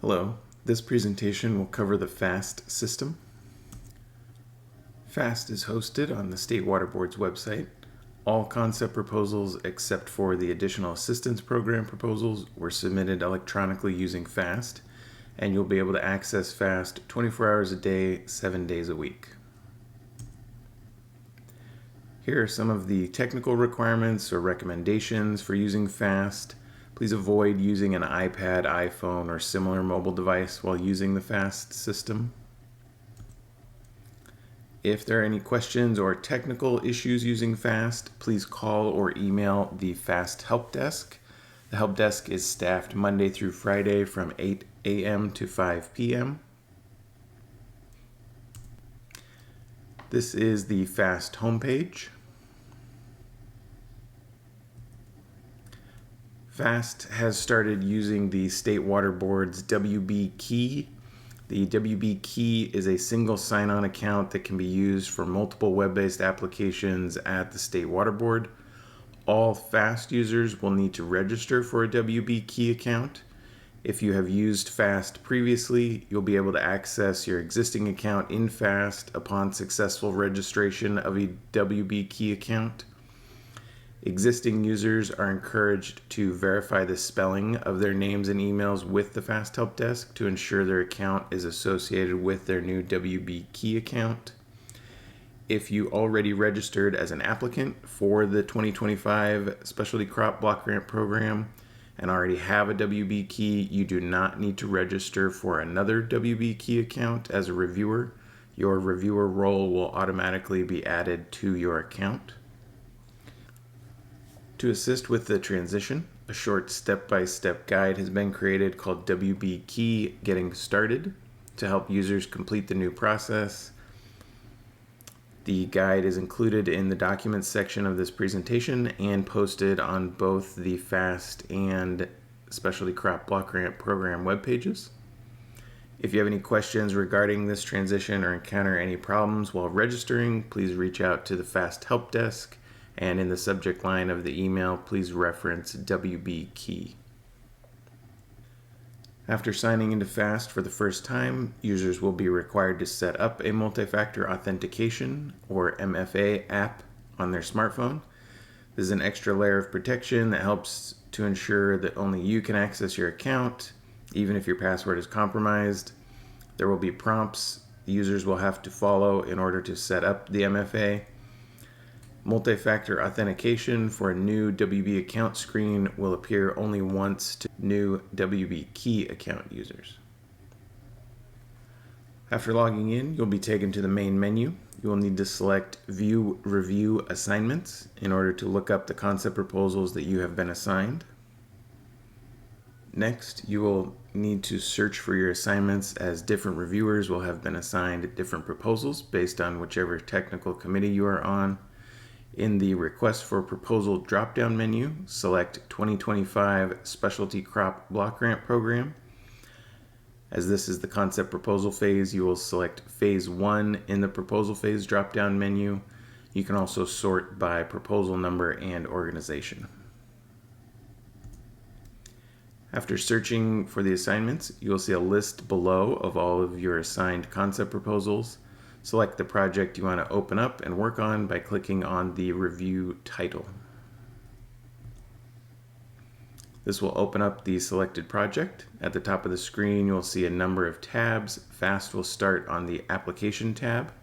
Hello, this presentation will cover the FAAST system. FAAST is hosted on the State Water Board's website. All concept proposals except for the Additional Assistance Program proposals were submitted electronically using FAAST, and you'll be able to access FAAST 24 hours a day, 7 days a week. Here are some of the technical requirements or recommendations for using FAAST. Please avoid using an iPad, iPhone, or similar mobile device while using the FAAST system. If there are any questions or technical issues using FAAST, please call or email the FAAST Help Desk. The Help Desk is staffed Monday through Friday from 8 a.m. to 5 p.m. This is the FAAST homepage. FAAST has started using the State Water Board's WB Key. The WB Key is a single sign-on account that can be used for multiple web-based applications at the State Water Board. All FAAST users will need to register for a WB Key account. If you have used FAAST previously, you'll be able to access your existing account in FAAST upon successful registration of a WB Key account. Existing users are encouraged to verify the spelling of their names and emails with the FAAST Help Desk to ensure their account is associated with their new WB Key account. If you already registered as an applicant for the 2025 Specialty Crop Block Grant Program and already have a WB Key, you do not need to register for another WB Key account as a reviewer. Your reviewer role will automatically be added to your account. To assist with the transition, a short step-by-step guide has been created called WB Key Getting Started to help users complete the new process. The guide is included in the documents section of this presentation and posted on both the FAAST and Specialty Crop Block Grant Program web pages. If you have any questions regarding this transition or encounter any problems while registering, please reach out to the FAAST Help Desk. And in the subject line of the email, please reference WB Key. After signing into FAAST for the first time, users will be required to set up a multi-factor authentication or MFA app on their smartphone. This is an extra layer of protection that helps to ensure that only you can access your account, even if your password is compromised. There will be prompts the users will have to follow in order to set up the MFA. Multi-factor authentication for a new WB account screen will appear only once to new WB Key account users. After logging in, you'll be taken to the main menu. You will need to select View Review Assignments in order to look up the concept proposals that you have been assigned. Next, you will need to search for your assignments, as different reviewers will have been assigned different proposals based on whichever technical committee you are on. In the Request for Proposal drop-down menu, select 2025 Specialty Crop Block Grant Program. As this is the concept proposal phase, you will select Phase 1 in the proposal phase drop-down menu. You can also sort by proposal number and organization. After searching for the assignments, you will see a list below of all of your assigned concept proposals. Select the project you want to open up and work on by clicking on the review title. This will open up the selected project. At the top of the screen, you'll see a number of tabs. FAAST will start on the Application tab.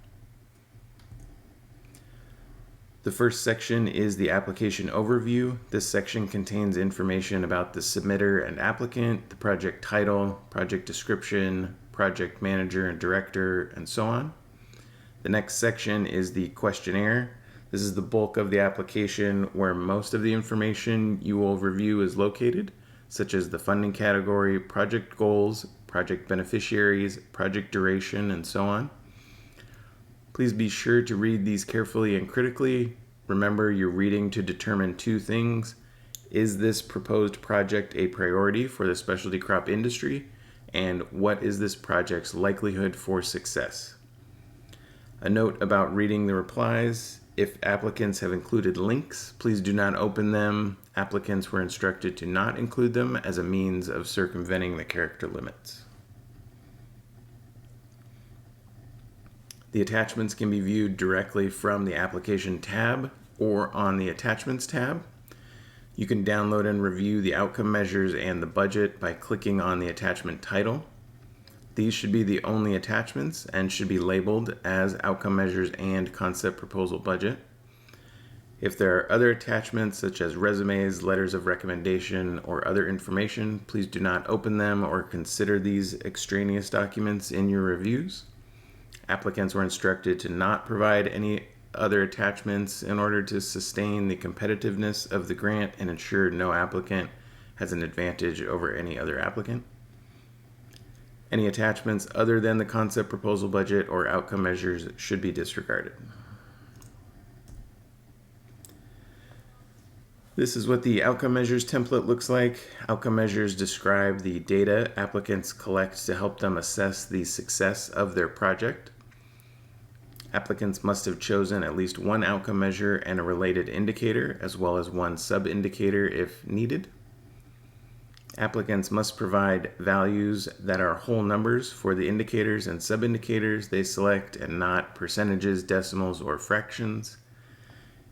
The first section is the application overview. This section contains information about the submitter and applicant, the project title, project description, project manager and director, and so on. The next section is the questionnaire. This is the bulk of the application where most of the information you will review is located, such as the funding category, project goals, project beneficiaries, project duration, and so on. Please be sure to read these carefully and critically. Remember, you're reading to determine two things. Is this proposed project a priority for the specialty crop industry? And what is this project's likelihood for success? A note about reading the replies: if applicants have included links, please do not open them. Applicants were instructed to not include them as a means of circumventing the character limits. The attachments can be viewed directly from the Application tab or on the Attachments tab. You can download and review the outcome measures and the budget by clicking on the attachment title. These should be the only attachments and should be labeled as outcome measures and concept proposal budget. If there are other attachments such as resumes, letters of recommendation, or other information, please do not open them or consider these extraneous documents in your reviews. Applicants were instructed to not provide any other attachments in order to sustain the competitiveness of the grant and ensure no applicant has an advantage over any other applicant. Any attachments other than the concept proposal budget or outcome measures should be disregarded. This is what the outcome measures template looks like. Outcome measures describe the data applicants collect to help them assess the success of their project. Applicants must have chosen at least one outcome measure and a related indicator, as well as one sub-indicator if needed. Applicants must provide values that are whole numbers for the indicators and sub-indicators they select and not percentages, decimals, or fractions.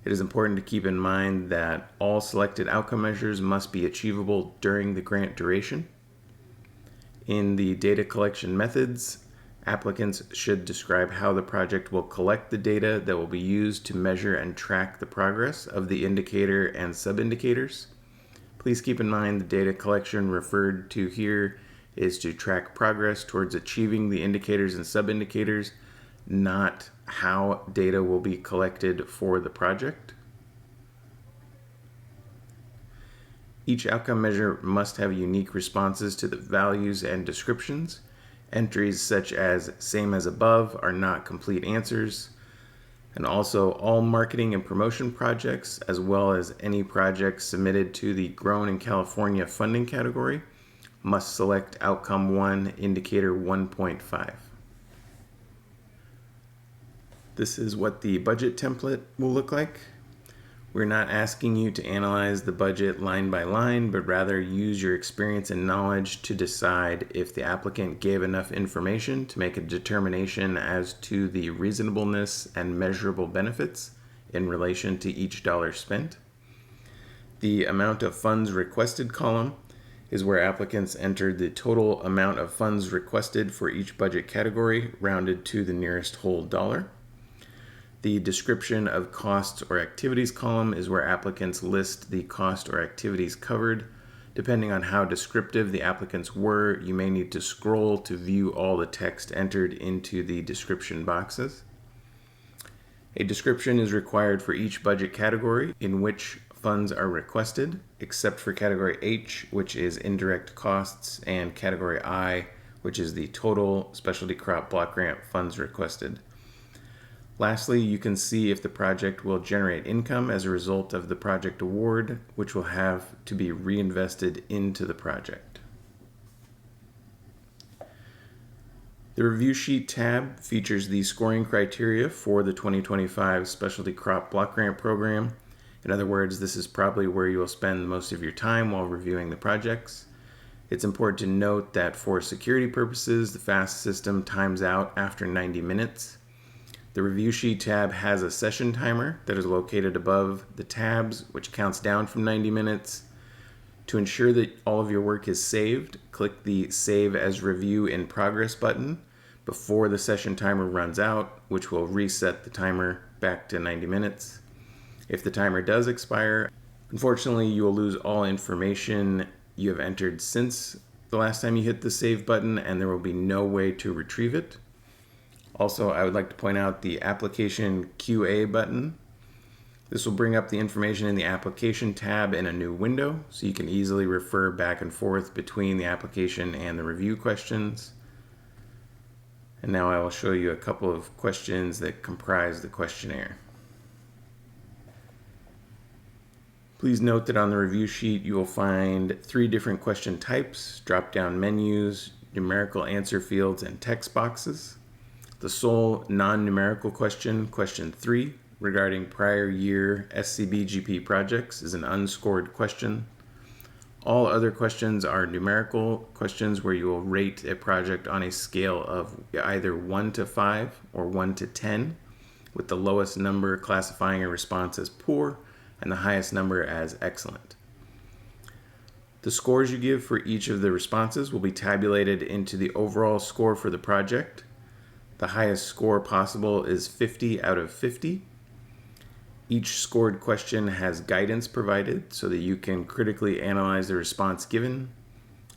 It is important to keep in mind that all selected outcome measures must be achievable during the grant duration. In the data collection methods, applicants should describe how the project will collect the data that will be used to measure and track the progress of the indicator and sub-indicators. Please keep in mind the data collection referred to here is to track progress towards achieving the indicators and sub-indicators, not how data will be collected for the project. Each outcome measure must have unique responses to the values and descriptions. Entries such as same as above are not complete answers. And also all marketing and promotion projects, as well as any projects submitted to the Grown in California funding category, must select Outcome 1, Indicator 1.5. This is what the budget template will look like. We're not asking you to analyze the budget line by line, but rather use your experience and knowledge to decide if the applicant gave enough information to make a determination as to the reasonableness and measurable benefits in relation to each dollar spent. The amount of funds requested column is where applicants entered the total amount of funds requested for each budget category, rounded to the nearest whole dollar. The description of costs or activities column is where applicants list the cost or activities covered. Depending on how descriptive the applicants were, you may need to scroll to view all the text entered into the description boxes. A description is required for each budget category in which funds are requested, except for category H, which is indirect costs, and category I, which is the total specialty crop block grant funds requested. Lastly, you can see if the project will generate income as a result of the project award, which will have to be reinvested into the project. The Review Sheet tab features the scoring criteria for the 2025 Specialty Crop Block Grant Program. In other words, this is probably where you will spend most of your time while reviewing the projects. It's important to note that for security purposes, the FAAST system times out after 90 minutes. The Review Sheet tab has a session timer that is located above the tabs, which counts down from 90 minutes. To ensure that all of your work is saved, click the Save as Review in Progress button before the session timer runs out, which will reset the timer back to 90 minutes. If the timer does expire, unfortunately, you will lose all information you have entered since the last time you hit the Save button, and there will be no way to retrieve it. Also, I would like to point out the Application QA button. This will bring up the information in the Application tab in a new window, so you can easily refer back and forth between the application and the review questions. And now I will show you a couple of questions that comprise the questionnaire. Please note that on the review sheet you will find 3 different question types, drop-down menus, numerical answer fields, and text boxes. The sole non-numerical question, question 3, regarding prior year SCBGP projects, is an unscored question. All other questions are numerical questions where you will rate a project on a scale of either 1 to 5 or 1 to 10, with the lowest number classifying a response as poor and the highest number as excellent. The scores you give for each of the responses will be tabulated into the overall score for the project. The highest score possible is 50 out of 50. Each scored question has guidance provided so that you can critically analyze the response given.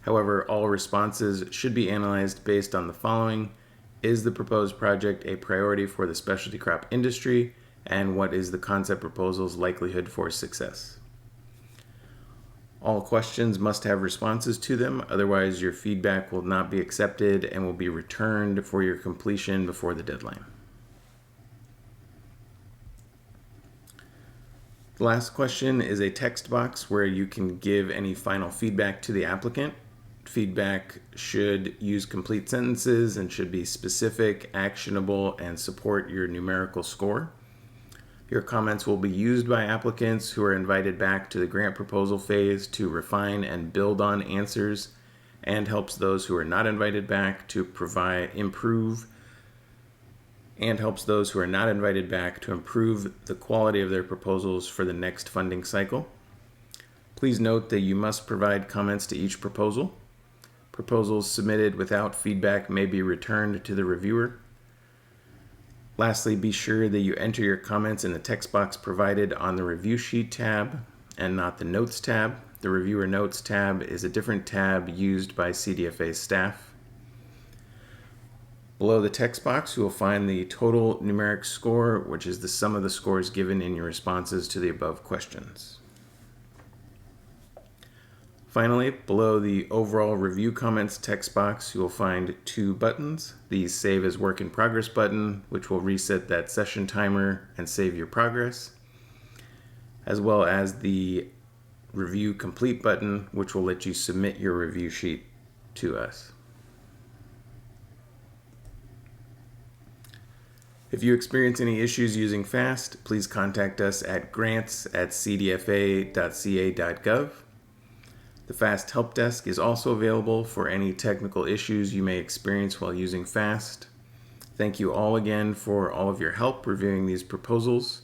However, all responses should be analyzed based on the following: is the proposed project a priority for the specialty crop industry, and what is the concept proposal's likelihood for success? All questions must have responses to them, otherwise your feedback will not be accepted and will be returned for your completion before the deadline. The last question is a text box where you can give any final feedback to the applicant. Feedback should use complete sentences and should be specific, actionable, and support your numerical score. Your comments will be used by applicants who are invited back to the grant proposal phase to refine and build on answers, and helps those who are not invited back to improve the quality of their proposals for the next funding cycle. Please note that you must provide comments to each proposal. Proposals submitted without feedback may be returned to the reviewer. Lastly, be sure that you enter your comments in the text box provided on the Review Sheet tab and not the Notes tab. The Reviewer Notes tab is a different tab used by CDFA staff. Below the text box, you will find the total numeric score, which is the sum of the scores given in your responses to the above questions. Finally, below the overall review comments text box, you will find two buttons: the Save as Work in Progress button, which will reset that session timer and save your progress, as well as the Review Complete button, which will let you submit your review sheet to us. If you experience any issues using FAAST, please contact us at grants@cdfa.ca.gov. The FAAST Help Desk is also available for any technical issues you may experience while using FAAST. Thank you all again for all of your help reviewing these proposals.